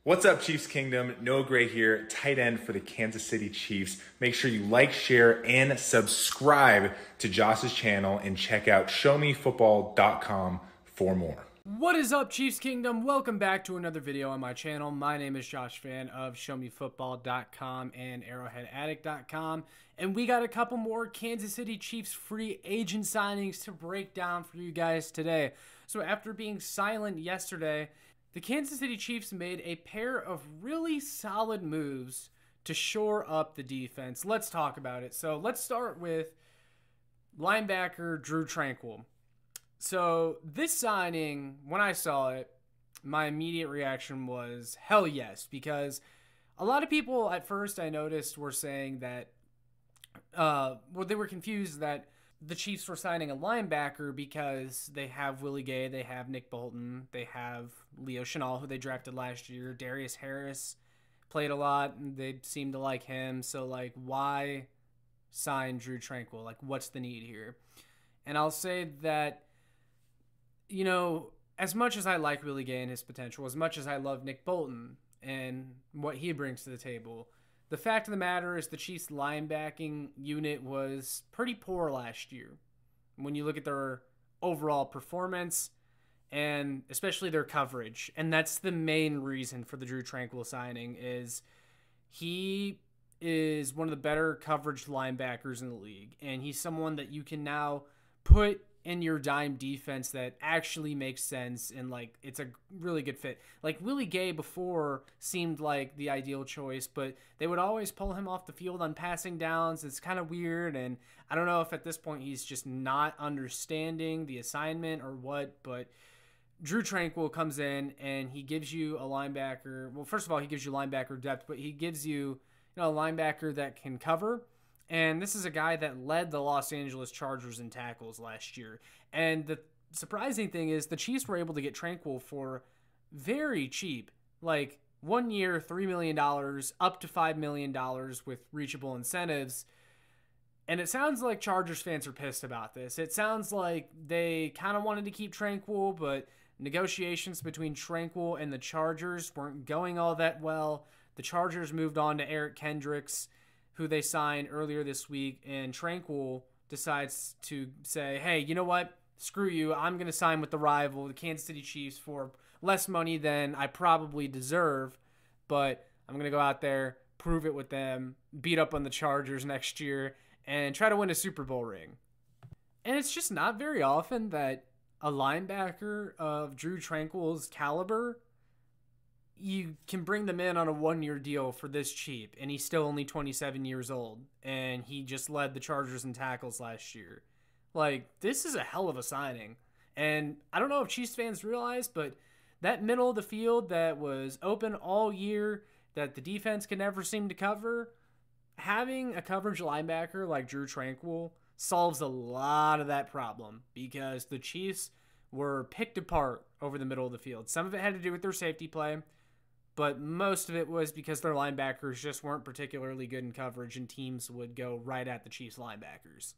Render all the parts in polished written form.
What's up, Chiefs Kingdom? Noah Gray here, tight end for the Kansas City Chiefs. Make sure you like, share, and subscribe to Josh's channel and check out showmefootball.com for more. What is up, Chiefs Kingdom? Welcome back to another video on my channel. My name is Josh Fan of showmefootball.com and arrowheadaddict.com. And we got a couple more Kansas City Chiefs free agent signings to break down for you guys today. So after being silent yesterday, the Kansas City Chiefs made a pair of really solid moves to shore up the defense. Let's talk about it. So let's start with linebacker Drue Tranquill. So this signing, when I saw it, my immediate reaction was hell yes, because a lot of people at first I noticed were saying that, they were confused that the Chiefs were signing a linebacker because they have Willie Gay, they have Nick Bolton, they have Leo Chenal, who they drafted last year. Darius Harris played a lot, and they seemed to like him. So, like, why sign Drue Tranquill? Like, what's the need here? And I'll say that, you know, as much as I like Willie Gay and his potential, as much as I love Nick Bolton and what he brings to the table, the fact of the matter is the Chiefs' linebacking unit was pretty poor last year. When you look at their overall performance and especially their coverage, and that's the main reason for the Drue Tranquill signing, is he is one of the better coverage linebackers in the league, and he's someone that you can now put in your dime defense that actually makes sense, and like it's a really good fit. Like Willie Gay before seemed like the ideal choice, but they would always pull him off the field on passing downs. It's kind of weird, and I don't know if at this point he's just not understanding the assignment or what, but Drue Tranquill comes in and he gives you a linebacker. Well, first of all, he gives you linebacker depth, but he gives you, a linebacker that can cover. And this is a guy that led the Los Angeles Chargers in tackles last year. And the surprising thing is the Chiefs were able to get Tranquill for very cheap. Like 1 year, $3 million, up to $5 million with reachable incentives. And it sounds like Chargers fans are pissed about this. It sounds like they kind of wanted to keep Tranquill, but negotiations between Tranquill and the Chargers weren't going all that well. The Chargers moved on to Eric Kendricks, who they signed earlier this week, and Tranquill decides to say, hey, you know what? Screw you. I'm going to sign with the rival, the Kansas City Chiefs, for less money than I probably deserve, but I'm going to go out there, prove it with them, beat up on the Chargers next year, and try to win a Super Bowl ring. And it's just not very often that a linebacker of Drue Tranquill's caliber, you can bring them in on a 1-year deal for this cheap, and he's still only 27 years old, and he just led the Chargers in tackles last year. Like, this is a hell of a signing. And I don't know if Chiefs fans realize, but that middle of the field that was open all year, that the defense can never seem to cover, having a coverage linebacker like Drue Tranquill solves a lot of that problem, because the Chiefs were picked apart over the middle of the field. Some of it had to do with their safety play, but most of it was because their linebackers just weren't particularly good in coverage, and teams would go right at the Chiefs linebackers.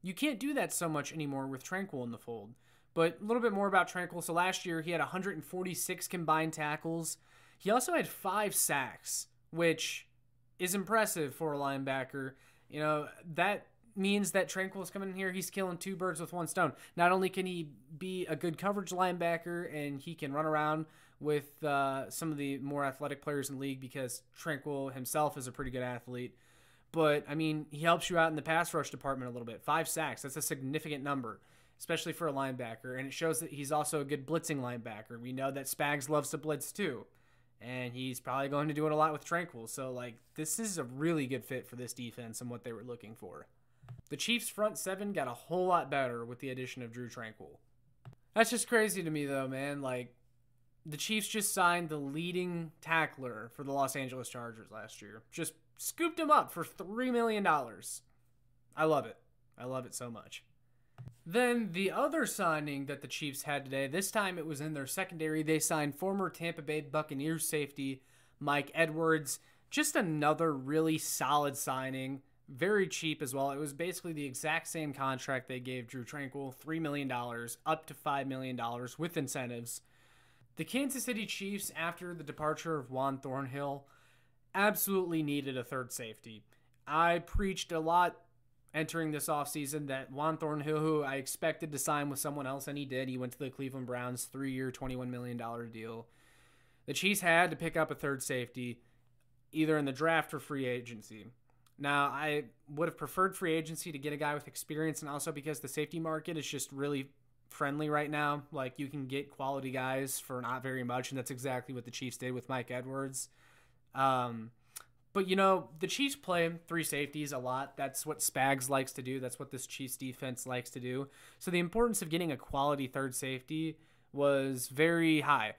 You can't do that so much anymore with Tranquill in the fold. But a little bit more about Tranquill. So last year he had 146 combined tackles. He also had 5 sacks, which is impressive for a linebacker. That means that Tranquill's coming in here, he's killing 2 birds with 1 stone. Not only can he be a good coverage linebacker and he can run around with some of the more athletic players in the league, because Tranquill himself is a pretty good athlete, but, I mean, he helps you out in the pass rush department a little bit. 5 sacks, that's a significant number, especially for a linebacker, and it shows that he's also a good blitzing linebacker. We know that Spags loves to blitz too, and he's probably going to do it a lot with Tranquill. So, like, this is a really good fit for this defense and what they were looking for. The Chiefs' front 7 got a whole lot better with the addition of Drue Tranquill. That's just crazy to me, though, man. Like, the Chiefs just signed the leading tackler for the Los Angeles Chargers last year. Just scooped him up for $3 million. I love it. I love it so much. Then the other signing that the Chiefs had today, this time it was in their secondary. They signed former Tampa Bay Buccaneers safety Mike Edwards. Just another really solid signing. Very cheap as well. It was basically the exact same contract they gave Drue Tranquill, $3 million, up to $5 million with incentives. The Kansas City Chiefs, after the departure of Juan Thornhill, absolutely needed a third safety. I preached a lot entering this offseason that Juan Thornhill, who I expected to sign with someone else, and he did. He went to the Cleveland Browns, 3-year, $21 million deal. The Chiefs had to pick up a third safety, either in the draft or free agency. Now, I would have preferred free agency to get a guy with experience, and also because the safety market is just really friendly right now. Like, you can get quality guys for not very much, and that's exactly what the Chiefs did with Mike Edwards. But, you know, the Chiefs play three safeties a lot. That's what Spags likes to do. That's what this Chiefs defense likes to do. So the importance of getting a quality third safety was very high.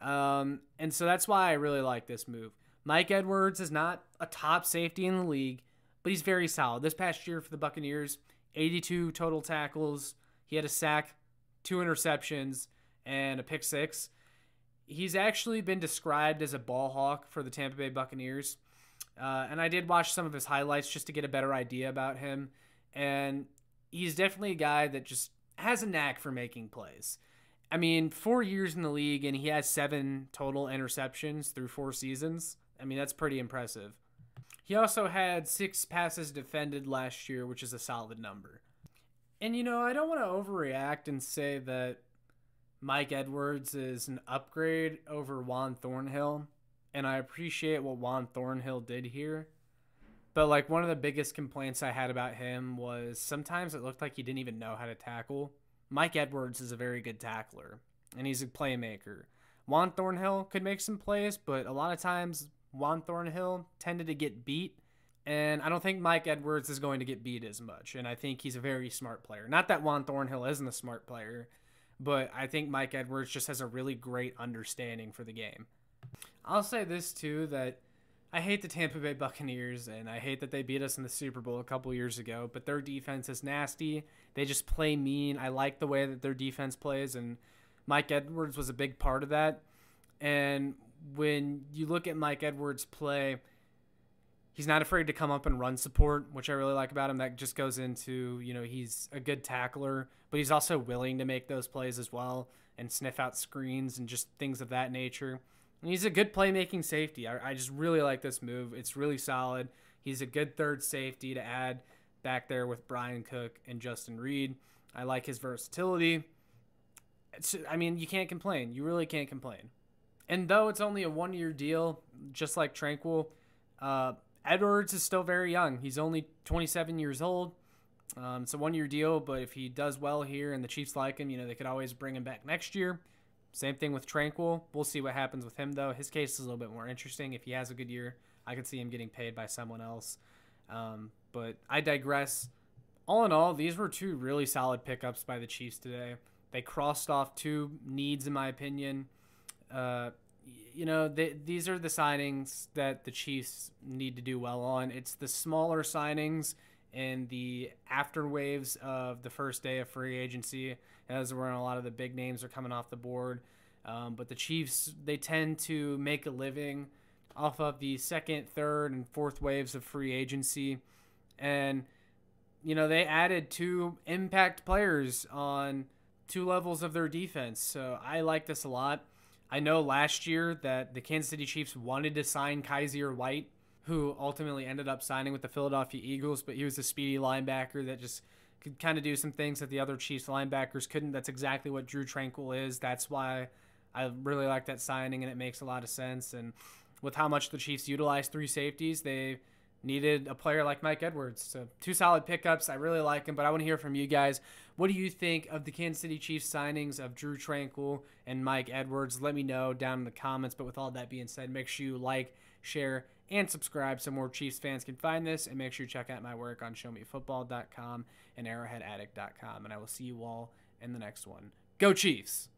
And so that's why I really like this move. Mike Edwards is not a top safety in the league, but he's very solid. This past year for the Buccaneers, 82 total tackles. He had a sack, 2 interceptions, and a pick 6. He's actually been described as a ball hawk for the Tampa Bay Buccaneers. And I did watch some of his highlights just to get a better idea about him. And he's definitely a guy that just has a knack for making plays. I mean, 4 years in the league, and he has 7 total interceptions through 4 seasons. I mean, that's pretty impressive. He also had 6 passes defended last year, which is a solid number. And, you know, I don't want to overreact and say that Mike Edwards is an upgrade over Juan Thornhill, and I appreciate what Juan Thornhill did here. But, like, one of the biggest complaints I had about him was sometimes it looked like he didn't even know how to tackle. Mike Edwards is a very good tackler, and he's a playmaker. Juan Thornhill could make some plays, but a lot of times Juan Thornhill tended to get beat, and I don't think Mike Edwards is going to get beat as much, and I think he's a very smart player. Not that Juan Thornhill isn't a smart player, but I think Mike Edwards just has a really great understanding for the game. I'll say this, too, that I hate the Tampa Bay Buccaneers, and I hate that they beat us in the Super Bowl a couple years ago, but their defense is nasty. They just play mean. I like the way that their defense plays, and Mike Edwards was a big part of that. And when you look at Mike Edwards play, he's not afraid to come up and run support, which I really like about him. That just goes into, you know, he's a good tackler, but he's also willing to make those plays as well and sniff out screens and just things of that nature. And he's a good playmaking safety. I just really like this move. It's really solid. He's a good third safety to add back there with Brian Cook and Justin Reed. I like his versatility. I mean, you can't complain. You really can't complain. And though it's only a 1-year deal, just like Tranquill, Edwards is still very young. He's only 27 years old. It's a 1-year deal, but if he does well here and the Chiefs like him, you know, they could always bring him back next year. Same thing with Tranquill. We'll see what happens with him, though. His case is a little bit more interesting. If he has a good year, I could see him getting paid by someone else. But I digress. All in all, these were 2 really solid pickups by the Chiefs today. They crossed off 2 needs, in my opinion. You know, these are the signings that the Chiefs need to do well on. It's the smaller signings and the after waves of the first day of free agency, as where a lot of the big names are coming off the board. But the Chiefs, they tend to make a living off of the second, third, and fourth waves of free agency. And, you know, they added 2 impact players on 2 levels of their defense. So I like this a lot. I know last year that the Kansas City Chiefs wanted to sign Kaiser White, who ultimately ended up signing with the Philadelphia Eagles, but he was a speedy linebacker that just could kind of do some things that the other Chiefs linebackers couldn't. That's exactly what Drue Tranquill is. That's why I really like that signing, and it makes a lot of sense. And with how much the Chiefs utilize 3 safeties, they needed a player like Mike Edwards. So 2 solid pickups. I really like him, but I want to hear from you guys. What do you think of the Kansas City Chiefs signings of Drue Tranquill and Mike Edwards? Let me know down in the comments. But with all that being said, make sure you like, share, and subscribe so more Chiefs fans can find this. And make sure you check out my work on showmefootball.com and arrowheadaddict.com. And I will see you all in the next one. Go Chiefs!